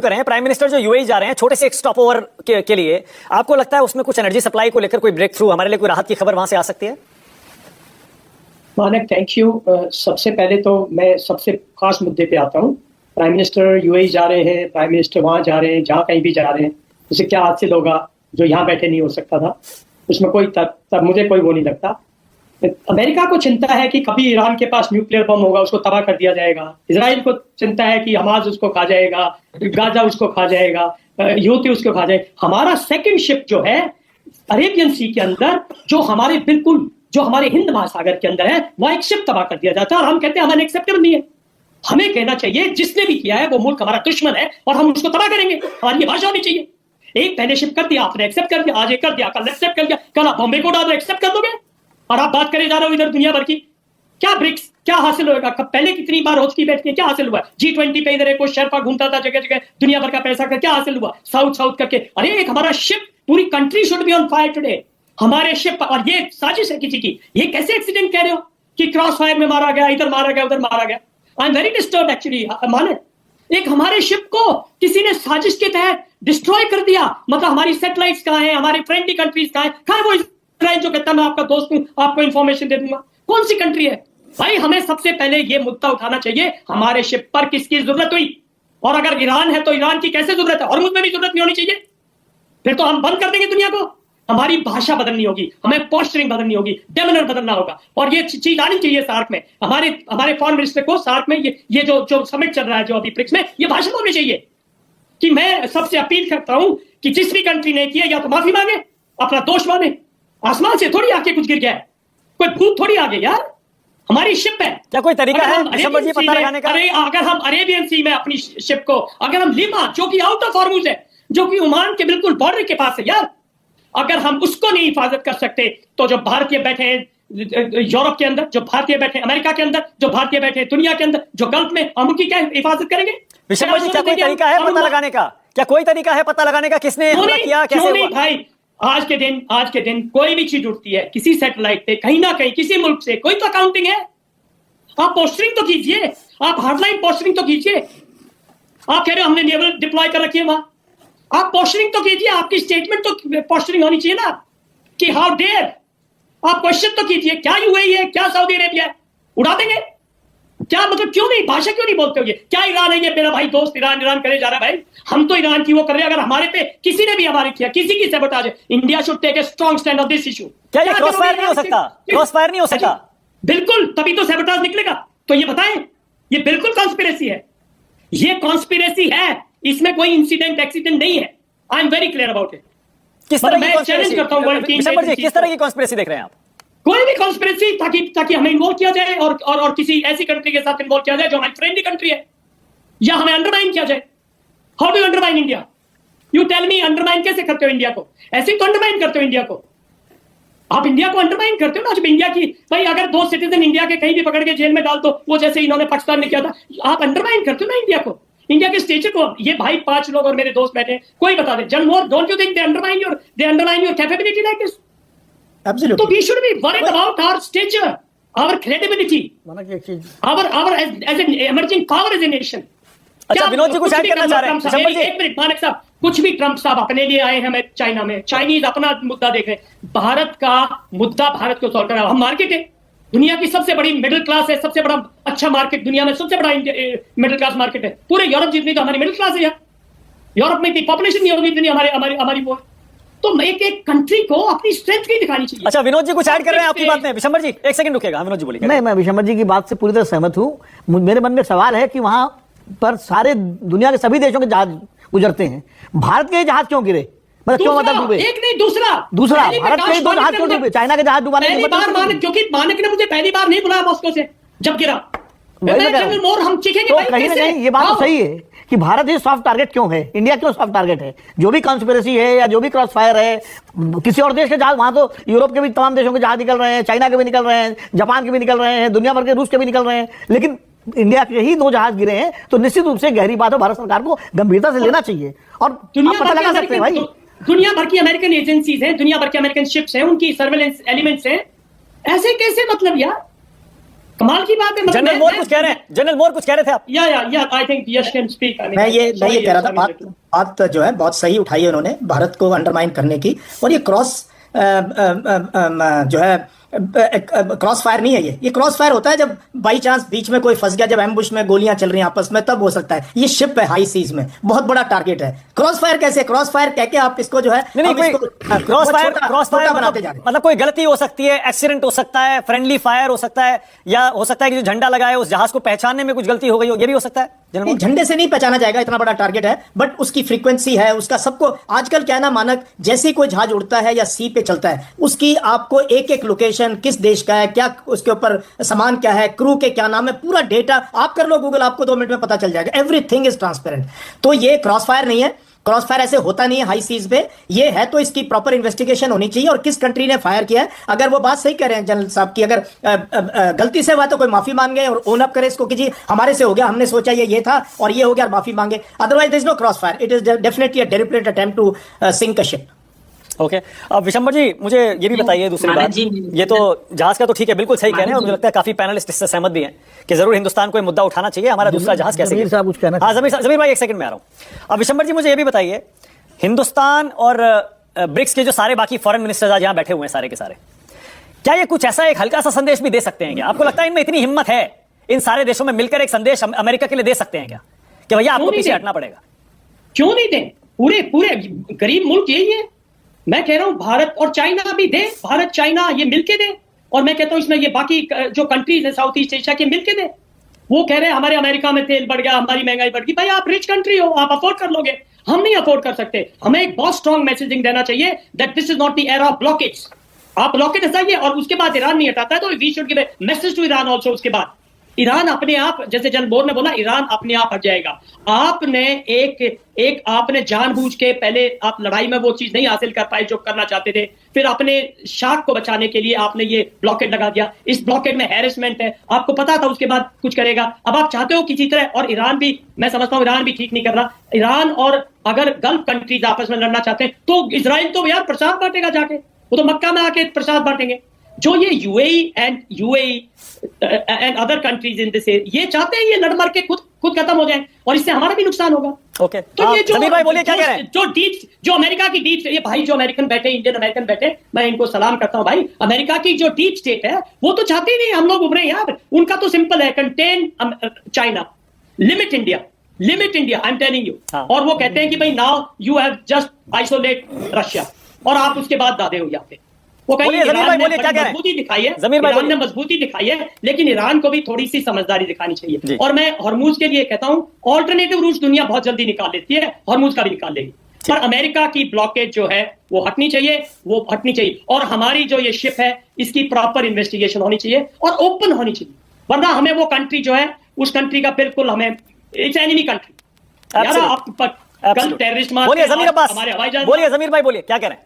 कर रहे हैं प्राइम मिनिस्टर जो यूएई जा रहे हैं छोटे से एक स्टॉप ओवर के लिए, आपको लगता है उसमें कुछ एनर्जी सप्लाई को लेकर कोई ब्रेक थ्रू, हमारे लिए कोई राहत की खबर वहां से आ सकती है? मानक, थैंक यू। सबसे पहले तो मैं सबसे खास मुद्दे पे आता हूँ। प्राइम मिनिस्टर यूएई जा रहे हैं, प्राइम मिनिस्टर वहां जा रहे हैं, जहां कहीं भी जा रहे हैं, उसे क्या हासिल होगा जो यहाँ बैठे नहीं हो सकता था, उसमें कोई तब मुझे कोई वो नहीं लगता। अमेरिका को चिंता है कि कभी ईरान के पास न्यूक्लियर बम होगा, उसको तबाह कर दिया जाएगा। इजराइल को चिंता है कि हमास उसको खा जाएगा, गाजा उसको खा जाएगा, यूती उसको खा जाएगा। हमारा सेकंड शिप जो है अरेबियन सी के अंदर, जो हमारे हिंद महासागर के अंदर है, वह एक शिप तबाह कर दिया जाता है और हम कहते हैं हमें एक्सेप्टेबल नहीं है। हमें कहना चाहिए जिसने भी किया है वो मुल्क हमारा दुश्मन है और हम उसको तबाह करेंगे। हमारी ये भाषा होनी चाहिए। एक पहले शिप कर दिया, आपने एक्सेप्ट कर दिया, आज एक कर दिया, कल एक्सेप्ट कर दिया, कल आप बॉम्बे को डाल एक्सेप्ट कर दोगे और आप बात करे जा रहे हो इधर दुनिया भर की। क्या ब्रिक्स, क्या हासिल होगा? पहले कितनी बार हो चुकी बैठती है, क्या हासिल हुआ? G20 पे इधर एक शेरपा घूमता था जगह जगह, दुनिया भर का पैसा का क्या हासिल हुआ? साउथ करके। अरे एक हमारा शिप, पूरी country should be on fire today. हमारे शिप, और ये साजिश है किसी की। ये कैसे एक्सीडेंट कह रहे हो कि क्रॉस फायर में मारा गया, इधर मारा गया, उधर मारा गया? I am very disturb actually. माने एक हमारे शिप को किसी ने साजिश के तहत डिस्ट्रॉय कर दिया। मतलब हमारी सैटेलाइट्स कहां है, हमारे फ्रेंडली कंट्रीज कहां है? कहां वो इजराइल जो कहता है मैं आपका दोस्त हूं, आपको इंफॉर्मेशन दे दूंगा? कौन सी कंट्री है भाई? हमें सबसे पहले ये मुद्दा उठाना चाहिए, हमारे शिप पर किसकी जरूरत हुई? और अगर ईरान है तो ईरान की कैसे जरूरत है? और मुझ में भी जरूरत नहीं होनी चाहिए। फिर तो हम बंद कर देंगे दुनिया को। हमारी भाषा बदलनी होगी, हमें पोस्टरिंग बदलनी होगी, डेमोनर बदलना होगा। और ये चीज आनी चाहिए सार्क में। हमारे फॉरेन मिनिस्टर को सार्क में ये जो समिट चल रहा है, जो अभी ब्रिक्स में, ये भाषण होनी चाहिए कि मैं सबसे अपील करता हूं कि जिस भी कंट्री ने किया या तो माफी मांगे, अपना दोष माने। आसमान से थोड़ी आके कुछ गिर गया है, कोई भूत थोड़ी आ गया यार। हमारी शिप है। क्या कोई तरीका है पता लगाने का? अरे अगर हम अरेबियन सी में अपनी शिप को, अगर हम लिमा, जो कि आउट ऑफ हॉर्मुज है, जो कि ओमान के बिल्कुल बॉर्डर के पास है यार, अगर हम उसको नहीं हिफाजत कर सकते तो जो भारतीय बैठे हैं यूरोप के अंदर, जो भारतीय बैठे हैं अमेरिका के अंदर, जो भारतीय बैठे हैं दुनिया के अंदर, जो गल्फ में, हम उनकी क्या हिफाजत करेंगे? विशंबर जी, क्या कोई तरीका है पता लगाने का? क्या कोई तरीका है पता लगाने का? किसने हमला किया, कैसे हुआ? भाई आज के दिन कोई भी चीज उठती है किसी सैटेलाइट पे, कहीं ना कहीं किसी मुल्क से, कोई तो अकाउंटिंग है। आप पोस्टरिंग तो कीजिए, आप हार्डलाइन पोस्टरिंग तो कीजिए। आप कह रहे हो हमने नेवल डिप्लॉय कर रखी है वहां, आप पोस्टरिंग तो कीजिए। आपकी स्टेटमेंट तो पोस्टरिंग होनी चाहिए ना कि हाउ डेयर। आप क्वेश्चन तो कीजिए, क्या यूएई है, क्या सऊदी अरेबिया है? उड़ा देंगे क्या? मतलब क्यों नहीं, भाषा क्यों नहीं बोलते हो? ये क्या ईरान है? ये मेरा भाई दोस्त ईरान करे जा रहा है। भाई हम तो ईरान की वो कर रहे हैं। अगर हमारे पे किसी ने भी हमारे किया, किसी की सैबोटाज है, India should take a strong stand on this issue. क्या ये क्रॉस फायर नहीं हो सकता? क्रॉस फायर नहीं हो सकता? बिल्कुल, तभी तो सैबोटाज निकलेगा। तो ये बताएं, ये बिल्कुल कॉन्स्पिरेसी है। ये कॉन्स्पिरेसी है, इसमें कोई इंसिडेंट एक्सीडेंट नहीं है। I am very clear about it. किस तरह की चैलेंज करता हूं वर्ल्ड टीम से, किस तरह की कॉन्स्पिरेसी देख रहे हैं आप? कोई भी कॉन्स्पिरेसी, ताकि हमें इन्वॉल्व किया जाए और किसी ऐसी कंट्री के साथ इन्वॉल्व किया जाए जो हमारी फ्रेंडली कंट्री है, या हमें अंडरमाइन किया जाए। How do undermine India? You tell me, undermine कैसे करते हो इंडिया को? ऐसे ही तो अंडरमाइन करते हो इंडिया को। आप इंडिया को अंडरमाइन करते हो ना। जब इंडिया की, भाई अगर 2 सिटीजन इंडिया के कहीं भी पकड़ के जेल में डाल दो, वो जैसे इन्होंने पाकिस्तान में किया था, आप अंडरमाइन करते हो ना इंडिया को, इंडिया के स्टेचर को। ये भाई 5 लोग और मेरे दोस्त बैठे, कोई बता दे, जनमोर, don't you think they undermine your capability like this? Absolutely. तो we should be worried about our stature, our credibility, our as an emerging power as a nation. अच्छा, विनोद जी कुछ ऐड करना चाह रहे हैं? एक मिनट मानक साहब, कुछ भी ट्रंप साहब अपने लिए आए हैं चाइना में, चाइनीज अपना मुद्दा देख रहे हैं। भारत का मुद्दा भारत को सॉल्व करना। हम मार्केट है, दुनिया की सबसे बड़ी मिडिल क्लास है, सबसे बड़ा अच्छा मार्केट दुनिया में, सबसे बड़ा मिडिल क्लास मार्केट है। पूरे यूरोप जितनी तो हमारी मिडिल क्लास है यार। यूरोप में इतनी पॉपुलेशन नहीं होगी इतनी हमारी वो। तो एक कंट्री को अपनी स्ट्रेंथ की दिखानी चाहिए। अच्छा, विनोद जी कुछ ऐड कर रहे हैं आपकी बात में? विशंबर जी एक सेकंड रुकेगा, विनोद जी बोलिए। नहीं, मैं विशंबर जी की बात से पूरी तरह सहमत हूं। मेरे मन में सवाल है कि वहां पर सारे दुनिया के सभी देशों के जहाज गुजरते हैं, भारत के जहाज क्यों गिरे? मतलब क्यों, मतलब डूबे? एक नहीं, दूसरा भारत के 2 जहाज क्यों डूबे? चाइना के जहाज डुबाने की बात, क्योंकि मानक ने मुझे पहली बार नहीं बुलाया मॉस्को से जब गिरा। हम चीखेंगे तो कहीं ना कहीं ये बात तो सही है कि भारत ही सॉफ्ट टारगेट क्यों है, इंडिया क्यों सॉफ्ट टारगेट है? जो भी कॉन्स्पिरेसी है या जो भी क्रॉस फायर है, किसी और देश के जहाज, वहां तो यूरोप के भी तमाम देशों के जहाज निकल रहे हैं, चाइना के भी निकल रहे हैं, जापान के भी निकल रहे हैं, दुनिया भर के, रूस के भी निकल रहे हैं, लेकिन इंडिया के ही 2 जहाज गिरे हैं। तो निश्चित रूप से गहरी बात है, भारत सरकार को गंभीरता से लेना चाहिए। और पता लगा सकते हैं भाई, दुनिया भर की अमेरिकन एजेंसीज हैं, दुनिया भर के अमेरिकन शिप्स हैं, उनकी सर्वेलेंस एलिमेंट्स हैं। ऐसे कैसे, मतलब यार कमाल की बात है। मतलब जनरल मोर कुछ कह रहे हैं, जनरल मोर कुछ कह रहे थे आप। या I think Yash can speak. मैं ये कह रहा था, बात जो है बहुत सही उठाई है उन्होंने भारत को अंडरमाइन करने की। और ये क्रॉस जो है क्रॉस फायर नहीं है, ये क्रॉस फायर होता है जब बाई चांस बीच में कोई फंस गया, जब एम्बुश में गोलियां चल रही हैं आपस में, तब हो सकता है। ये शिप है हाई सीज में, बहुत बड़ा टारगेट है। क्रॉस फायर कैसे? क्रॉस फायर कह के आप इसको जो है क्रॉस फायर बनाते जा रहे हैं। मतलब कोई गलती हो सकती है, एक्सीडेंट हो सकता है, फ्रेंडली फायर हो सकता है, या हो सकता है कि जो झंडा लगाए उस जहाज को पहचानने में कुछ गलती हो गई हो, ये भी हो सकता है। झंडे से नहीं पहचाना जाएगा, इतना बड़ा टारगेट है, बट उसकी फ्रीक्वेंसी है, उसका सबको आजकल क्या है ना, मानक जैसे ही कोई जहाज उड़ता है या सी पे चलता है, उसकी आपको एक एक लोकेशन, किस देश का है, क्या उसके ऊपर सामान क्या है, क्रू के क्या नाम है, पूरा डेटा आप कर लो गूगल, आपको 2 मिनट में पता चल जाएगा। Everything is transparent. तो ये क्रॉस फायर नहीं है, क्रॉस फायर ऐसे होता नहीं है हाई सीज पे। ये है तो इसकी प्रॉपर इन्वेस्टिगेशन होनी चाहिए, और किस कंट्री ने फायर किया है। अगर वो बात सही कह रहे हैं जनरल साहब की, अगर गलती से हुआ तो कोई माफी मांगे और ओन अप करे इसको कि जी हमारे से हो गया, हमने सोचा ये था और ये हो गया, और माफी मांगे। Otherwise there is no cross fire, it is definitely a deliberate attempt to sink a ship. Okay, अब विशंबर जी मुझे ये भी बताइए दूसरी बात, ये तो जहाज का तो ठीक है, बिल्कुल सही कह रहे हैं, और मुझे लगता है काफी पैनलिस्ट इससे सहमत भी हैं कि जरूर हिंदुस्तान को ये मुद्दा उठाना चाहिए, हमारा दूसरा जहाज कैसे। हाँ जमीर भाई, एक सेकंड में आ रहा हूं। अब विशंबर जी मुझे ये भी बताइए, हिंदुस्तान और ब्रिक्स के जो सारे बाकी फॉरेन मिनिस्टर्स आज यहाँ बैठे हुए हैं सारे के सारे, क्या ये कुछ ऐसा एक हल्का सा संदेश भी दे सकते हैं क्या? आपको लगता है इनमें इतनी हिम्मत है, इन सारे देशों में मिलकर एक संदेश अमेरिका के लिए दे सकते हैं क्या, कि भैया आपको पीछे हटना पड़ेगा? क्यों नहीं दें? पूरे गरीब मुल्क यही है। मैं कह रहा हूं भारत और चाइना भी दे, भारत चाइना ये मिलके दे, और मैं कहता हूं इसमें ये बाकी जो कंट्रीज है साउथ ईस्ट एशिया के मिलके दे। वो कह रहे हैं हमारे अमेरिका में तेल बढ़ गया, हमारी महंगाई बढ़ गई। भाई आप रिच कंट्री हो, आप अफोर्ड कर लोगे, हम नहीं अफोर्ड कर सकते। हमें एक बहुत स्ट्रॉन्ग मैसेजिंग देना चाहिए that this is not the era of blockage. आप ब्लॉकेज हटाइए और उसके बाद ईरान नहीं हटाता है तो we should give message to Iran also. उसके बाद ईरान अपने आप, जैसे जनरल बोर ने बोला, ईरान अपने आप हट जाएगा। आपने आपने जानबूझ के पहले आप लड़ाई में वो चीज नहीं हासिल कर पाए जो करना चाहते थे, फिर अपने शाख को बचाने के लिए आपने ये ब्लॉकेड लगा दिया। इस ब्लॉकेड में हैरेसमेंट है, आपको पता था उसके बाद कुछ करेगा। अब आप चाहते हो किसी तरह, और ईरान भी, मैं समझता हूं ईरान भी ठीक नहीं कर रहा। ईरान और अगर गल्फ कंट्रीज आपस में लड़ना चाहते हैं तो इजराइल तो यार प्रसाद बांटेगा जाके, वो तो मक्का में आके प्रसाद बांटेंगे। जो ये UAE and other countries in this, ये चाहते हैं ये लड़ मर के खुद खत्म हो जाए, और इससे हमारा भी नुकसान होगा। ओके, तो ये समीर भाई बोलिए क्या कह रहे हैं? जो अमेरिका की डीप, ये भाई जो अमेरिकन बैठे, इंडियन अमेरिकन बैठे, मैं इनको सलाम करता हूं भाई। अमेरिका की जो डीप स्टेट है वो तो चाहती नहीं हम लोग उभरे यार। उनका तो सिंपल है, contain China, limit India, I am telling you. और वो कहते हैं कि भाई now you have just isolate Russia, और आप उसके बाद दादे हो यहाँ पे। वो कहेंगे ईरान ने मजबूती दिखाई है, ईरान ने मजबूती दिखाई है, लेकिन ईरान को भी थोड़ी सी समझदारी दिखानी चाहिए। और मैं हॉर्मूज के लिए कहता हूं, ऑल्टरनेटिव रूट दुनिया बहुत जल्दी निकाल लेती है, हॉर्मूज का भी निकाल लेगी, पर अमेरिका की ब्लॉकेज जो है वो हटनी चाहिए। और हमारी जो ये शिप है इसकी प्रॉपर इन्वेस्टिगेशन होनी चाहिए और ओपन होनी चाहिए, वरना हमें वो कंट्री जो है उस कंट्री का बिल्कुल, हमें इट्स एनिमी कंट्री यार। आप कल टेररिस्ट मार, बोलिए जमीर अब्बास, बोलिए जमीर भाई, बोलिए क्या कह रहे हैं?